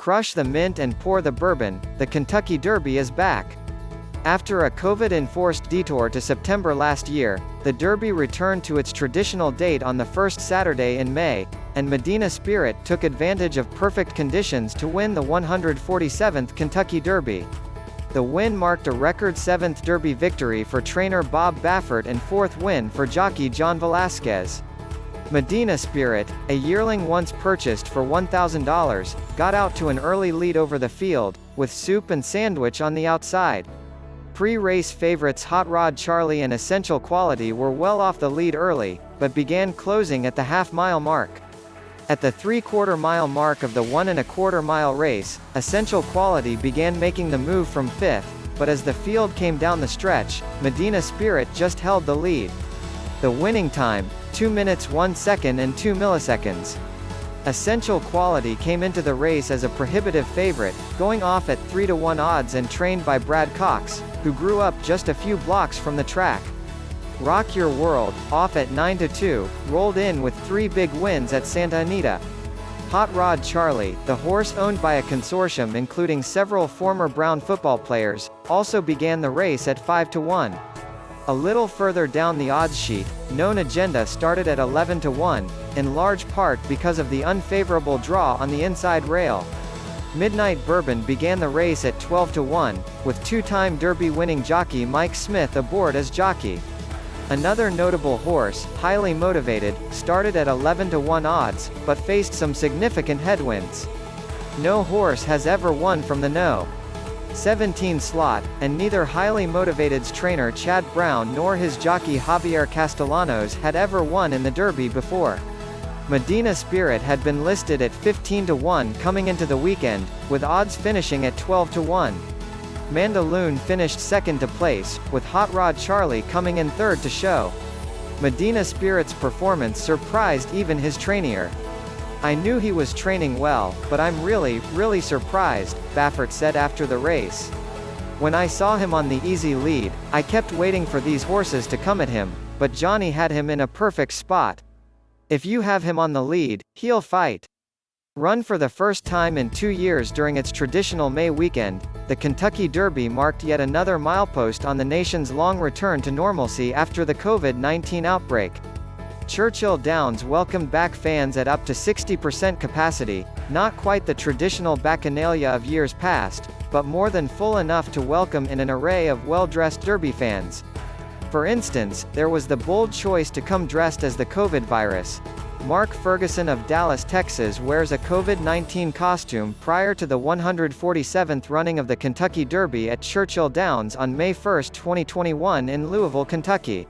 Crush the mint and pour the bourbon, the Kentucky Derby is back. After a COVID-enforced detour to September last year, the Derby returned to its traditional date on the first Saturday in May, and Medina Spirit took advantage of perfect conditions to win the 147th Kentucky Derby. The win marked a record 7th Derby victory for trainer Bob Baffert and 4th win for jockey John Velazquez. Medina Spirit, a yearling once purchased for $1,000, got out to an early lead over the field, with soup and sandwich on the outside. Pre-race favorites Hot Rod Charlie and Essential Quality were well off the lead early, but began closing at the half-mile mark. At the 3/4 mile mark of the 1¼ mile race, Essential Quality began making the move from 5th, but as the field came down the stretch, Medina Spirit just held the lead. The winning time, 2 minutes 1 second and 2 milliseconds. Essential Quality came into the race as a prohibitive favorite, going off at 3-to-1 odds and trained by Brad Cox, who grew up just a few blocks from the track. Rock Your World, off at 9-to-2, rolled in with 3 big wins at Santa Anita. Hot Rod Charlie, the horse owned by a consortium including several former Brown football players, also began the race at 5-to-1. A little further down the odds sheet, Known Agenda started at 11-to-1, in large part because of the unfavorable draw on the inside rail. Midnight Bourbon began the race at 12-to-1, with 2-time Derby-winning jockey Mike Smith aboard as jockey. Another notable horse, Highly Motivated, started at 11-to-1 odds, but faced some significant headwinds. No horse has ever won from the No. 17 slot, and neither Highly Motivated's trainer Chad Brown nor his jockey Javier Castellanos had ever won in the Derby before. Medina Spirit had been listed at 15-to-1 coming into the weekend, with odds finishing at 12-to-1. Mandaloun finished second to place, with Hot Rod Charlie coming in third to show. Medina Spirit's performance surprised even his trainier. "I knew he was training well, but I'm really surprised," Baffert said after the race. "When I saw him on the easy lead, I kept waiting for these horses to come at him, but Johnny had him in a perfect spot. If you have him on the lead, he'll fight." Run for the first time in 2 years during its traditional May weekend, the Kentucky Derby marked yet another milepost on the nation's long return to normalcy after the COVID-19 outbreak. Churchill Downs welcomed back fans at up to 60% capacity, not quite the traditional bacchanalia of years past, but more than full enough to welcome in an array of well-dressed Derby fans. For instance, there was the bold choice to come dressed as the COVID virus. Mark Ferguson of Dallas, Texas wears a COVID-19 costume prior to the 147th running of the Kentucky Derby at Churchill Downs on May 1, 2021 in Louisville, Kentucky.